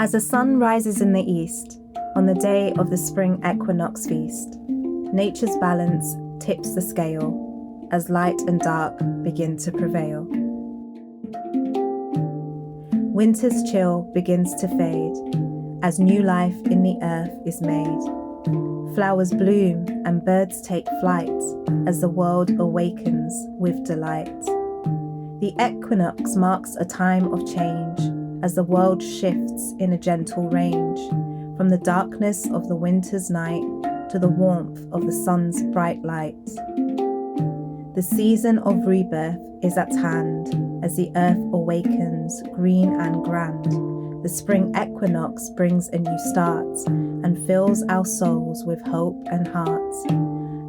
As the sun rises in the east, on the day of the spring equinox feast, nature's balance tips the scale as light and dark begin to prevail. Winter's chill begins to fade as new life in the earth is made. Flowers bloom and birds take flight as the world awakens with delight. The equinox marks a time of change as the world shifts in a gentle range, from the darkness of the winter's night to the warmth of the sun's bright light. The season of rebirth is at hand as the earth awakens green and grand. The spring equinox brings a new start and fills our souls with hope and heart.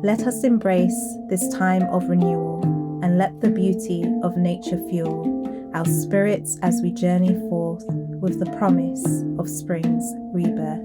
Let us embrace this time of renewal and let the beauty of nature fuel our spirits as we journey forth with the promise of spring's rebirth.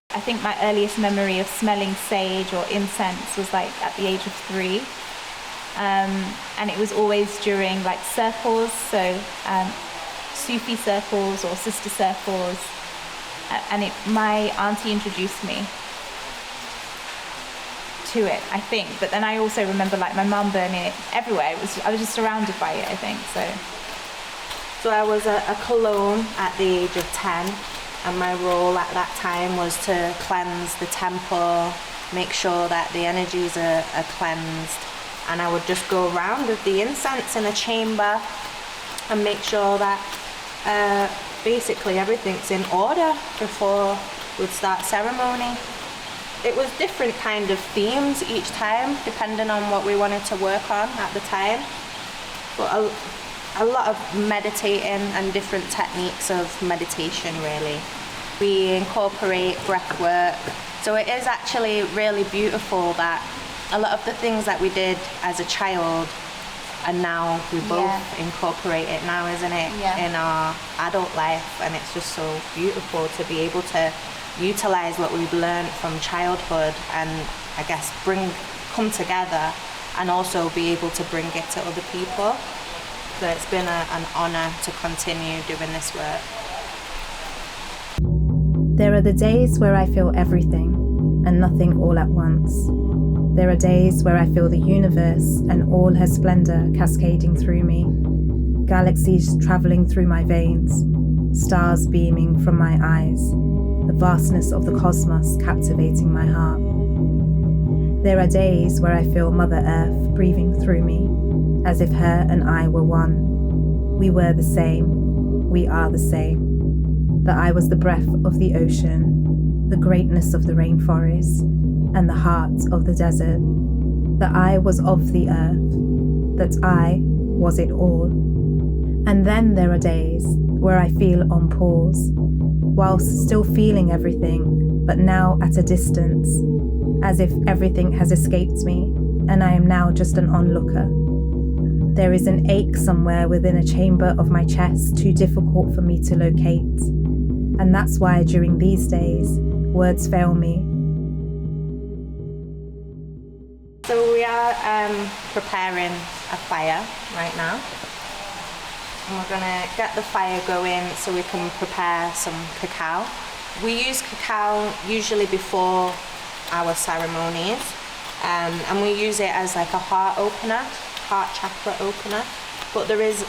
I think my earliest memory of smelling sage or incense was like at the age of 3. And it was always during like circles, so Sufi circles or sister circles. And my auntie introduced me to it, I think. But then I also remember like my mum burning it everywhere. I was just surrounded by it, I think. So I was a cologne at the age of 10. And my role at that time was to cleanse the temple, make sure that the energies are cleansed. And I would just go around with the incense in a chamber and make sure that basically everything's in order before we'd start ceremony. It was different kind of themes each time, depending on what we wanted to work on at the time. But a lot of meditating and different techniques of meditation, really. We incorporate breath work. So it is actually really beautiful that a lot of the things that we did as a child, and now we both incorporate it now, isn't it? In our adult life. And it's just so beautiful to be able to utilize what we've learned from childhood and I guess come together and also be able to bring it to other people. So it's been an honor to continue doing this work. There are the days where I feel everything and nothing all at once. There are days where I feel the universe and all her splendor cascading through me. Galaxies traveling through my veins, stars beaming from my eyes, the vastness of the cosmos captivating my heart. There are days where I feel Mother Earth breathing through me, as if her and I were one. We were the same, we are the same. That I was the breath of the ocean, the greatness of the rainforest, and the heart of the desert. That I was of the earth, that I was it all. And then there are days where I feel on pause, whilst still feeling everything, but now at a distance, as if everything has escaped me, and I am now just an onlooker. There is an ache somewhere within a chamber of my chest too difficult for me to locate. And that's why during these days, words fail me. So we are preparing a fire right now. And we're gonna get the fire going so we can prepare some cacao. We use cacao usually before our ceremonies. And we use it as like a heart opener, heart chakra opener. But there is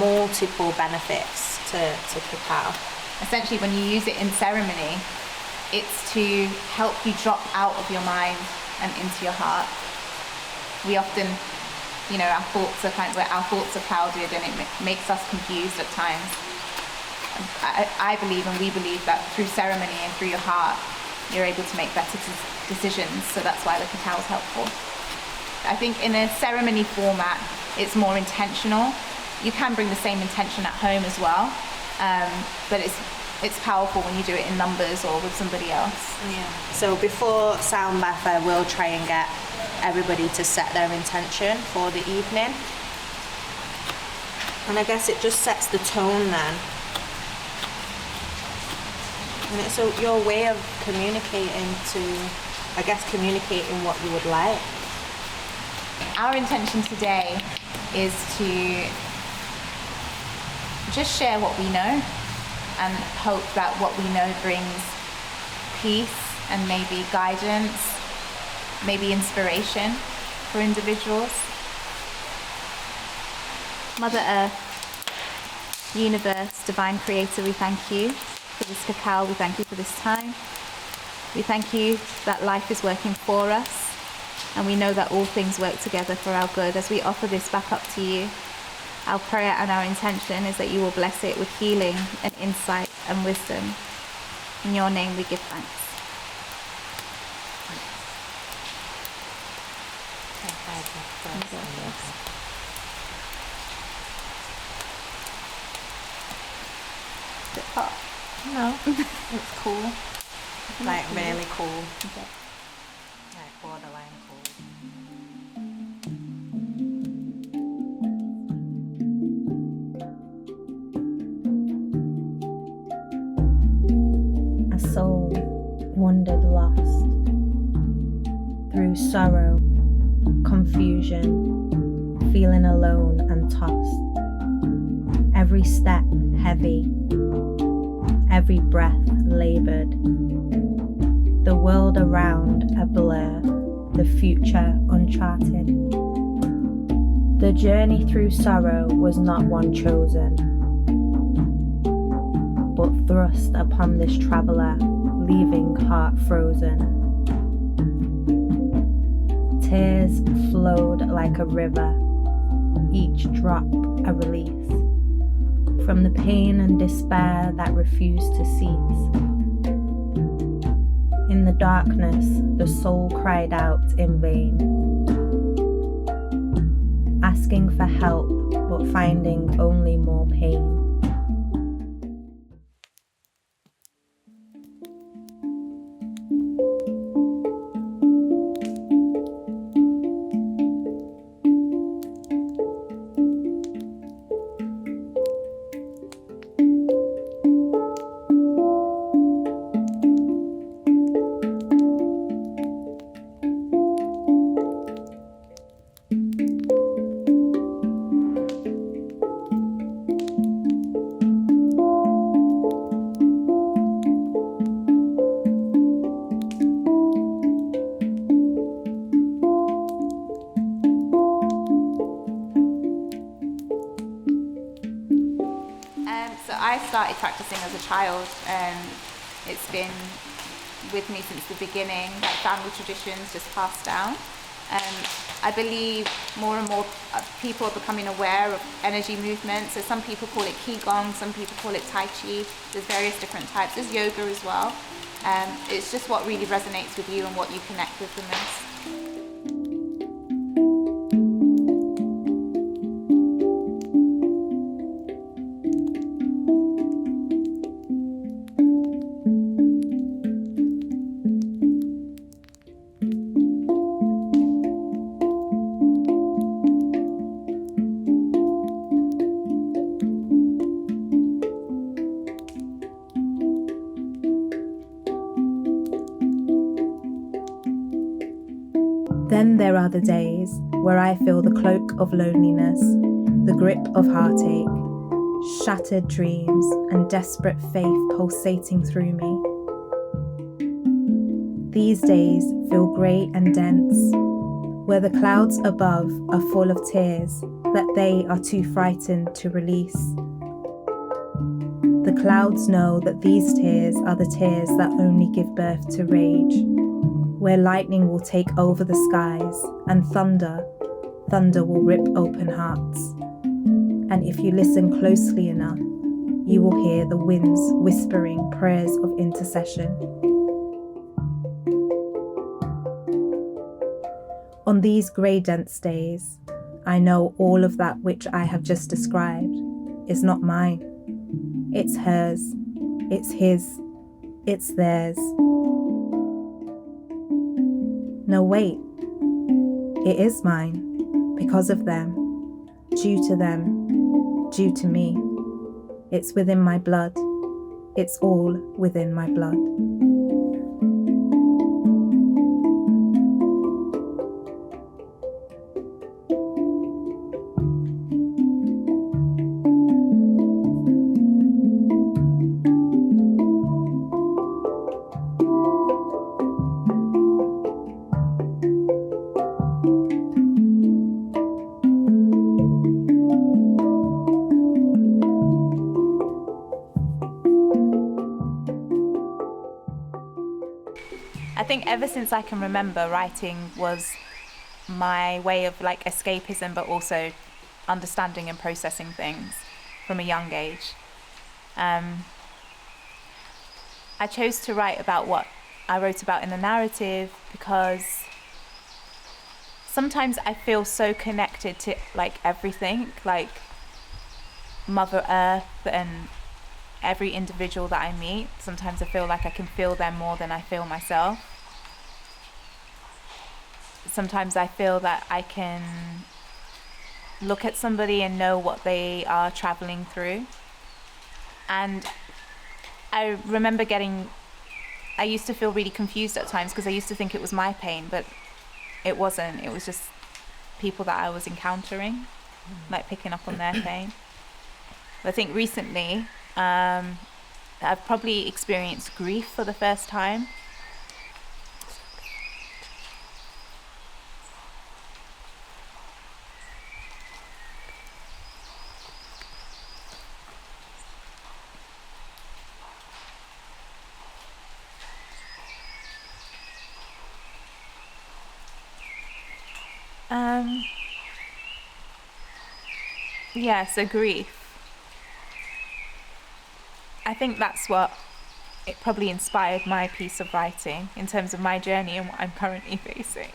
multiple benefits to cacao. Essentially, when you use it in ceremony, it's to help you drop out of your mind and into your heart. We often, our thoughts are clouded and it makes us confused at times. I believe and we believe that through ceremony and through your heart, you're able to make better decisions. So that's why the cacao is helpful. I think in a ceremony format, it's more intentional. You can bring the same intention at home as well, but it's powerful when you do it in numbers or with somebody else. Yeah. So before sound bath, I will try and get everybody to set their intention for the evening. And I guess it just sets the tone then. And it's your way of communicating communicating what you would like. Our intention today is to just share what we know and hope that what we know brings peace and maybe guidance, maybe inspiration for individuals. Mother Earth, Universe, Divine Creator, we thank you for this cacao, we thank you for this time. We thank you that life is working for us, and we know that all things work together for our good. As we offer this back up to you, our prayer and our intention is that you will bless it with healing and insight and wisdom. In your name we give thanks. Is it hot? No, it's cool. Like really cool. Okay. Like borderline cool. A soul wandered lost through sorrow, confusion, feeling alone and tossed. Every step heavy, every breath labored. The world around a blur, the future uncharted. The journey through sorrow was not one chosen, but thrust upon this traveller, leaving heart frozen. Tears flowed like a river, each drop a release from the pain and despair that refused to cease. In the darkness, the soul cried out in vain, asking for help, but finding only more pain. I started practicing as a child, and it's been with me since the beginning, that family traditions just passed down. I believe more and more people are becoming aware of energy movements. So some people call it Qigong, some people call it Tai Chi. There's various different types. There's yoga as well. It's just what really resonates with you and what you connect with the most. Then there are the days where I feel the cloak of loneliness, the grip of heartache, shattered dreams, and desperate faith pulsating through me. These days feel grey and dense, where the clouds above are full of tears that they are too frightened to release. The clouds know that these tears are the tears that only give birth to rage, where lightning will take over the skies and thunder will rip open hearts. And if you listen closely enough, you will hear the winds whispering prayers of intercession. On these grey dense days, I know all of that which I have just described is not mine. It's hers, It's his, it's theirs. No, wait, it is mine, because of them, due to them, due to me. It's within my blood. It's all within my blood. I think ever since I can remember, writing was my way of like escapism, but also understanding and processing things from a young age. I chose to write about what I wrote about in the narrative because sometimes I feel so connected to like everything, like Mother Earth and every individual that I meet. Sometimes I feel like I can feel them more than I feel myself. Sometimes I feel that I can look at somebody and know what they are traveling through. And I remember I used to feel really confused at times because I used to think it was my pain, but it wasn't. It was just people that I was encountering, like picking up on their pain. But I think recently, I've probably experienced grief for the first time. So grief. I think that's what it probably inspired my piece of writing in terms of my journey and what I'm currently facing.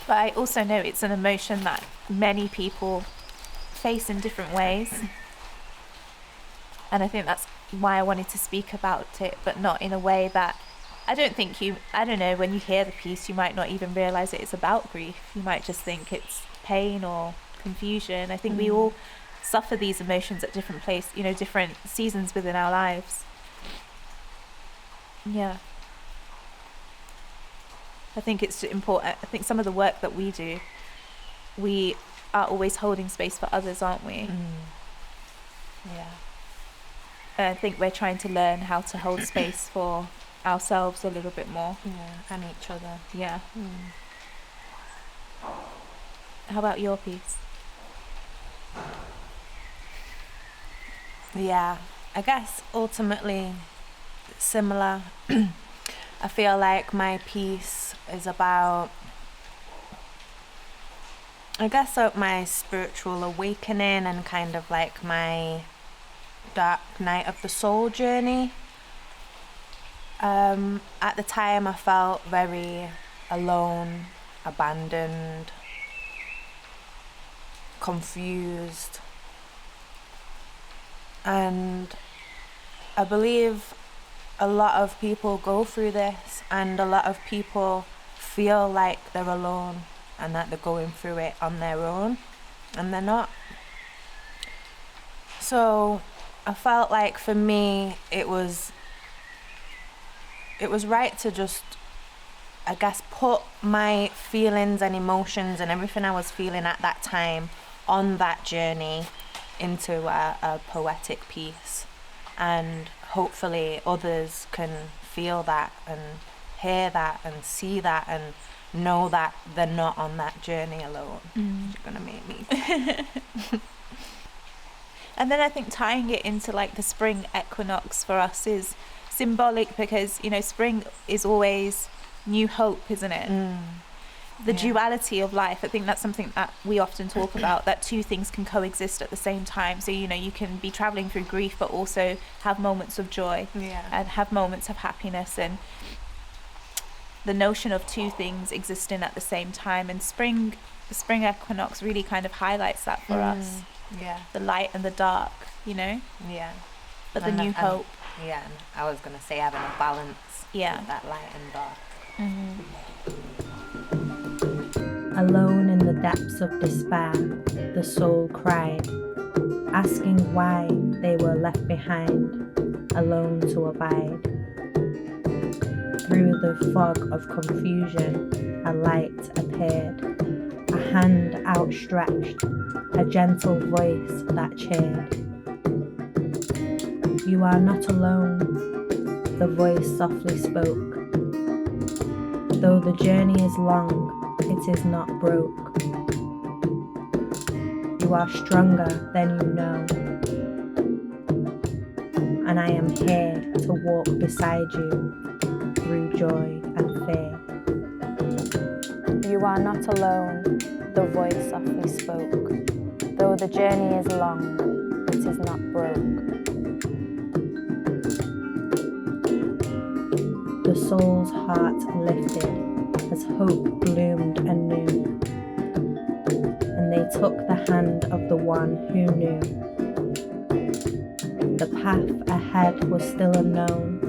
But I also know it's an emotion that many people face in different ways. And I think that's why I wanted to speak about it, but not in a way that I don't know, when you hear the piece, you might not even realise it's about grief. You might just think it's pain or confusion. I think we all suffer these emotions at different different seasons within our lives. Yeah. I think it's important. I think some of the work that we do, we are always holding space for others, aren't we? Yeah. And I think we're trying to learn how to hold space for ourselves a little bit more. Yeah, and each other. Yeah. How about your piece? Yeah, I guess ultimately similar. I feel like my piece is about, my spiritual awakening and kind of like my dark night of the soul journey. At the time I felt very alone, abandoned, confused, and I believe a lot of people go through this, and a lot of people feel like they're alone and that they're going through it on their own, and they're not. So I felt like for me it was right to just, I guess, put my feelings and emotions and everything I was feeling at that time on that journey into a poetic piece, and hopefully others can feel that and hear that and see that and know that they're not on that journey alone. You're gonna make me. And then I think tying it into like the spring equinox for us is symbolic because, you know, spring is always new hope, isn't it? The duality of life. I think that's something that we often talk about, that two things can coexist at the same time. So, you know, you can be traveling through grief but also have moments of joy and have moments of happiness, and the notion of two things existing at the same time. And the spring equinox really kind of highlights that for us. The light and the dark, you know, but the new hope. And I was gonna say having a balance with that light and dark. Alone in the depths of despair, the soul cried, asking why they were left behind, alone to abide. Through the fog of confusion, a light appeared, a hand outstretched, a gentle voice that cheered. You are not alone, the voice softly spoke. Though the journey is long, it is not broke. You are stronger than you know, and I am here to walk beside you through joy and fear. You are not alone, the voice softly spoke. Though the journey is long, it is not broke. The soul's heart lifted as hope bloomed anew, and they took the hand of the one who knew. The path ahead was still unknown,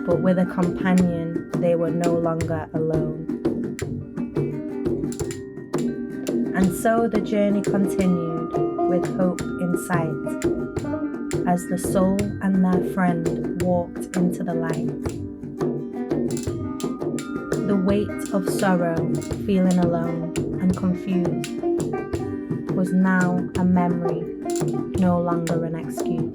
but with a companion they were no longer alone. And so the journey continued with hope in sight, as the soul and their friend walked into the light. The weight of sorrow, feeling alone and confused, was now a memory, no longer an excuse.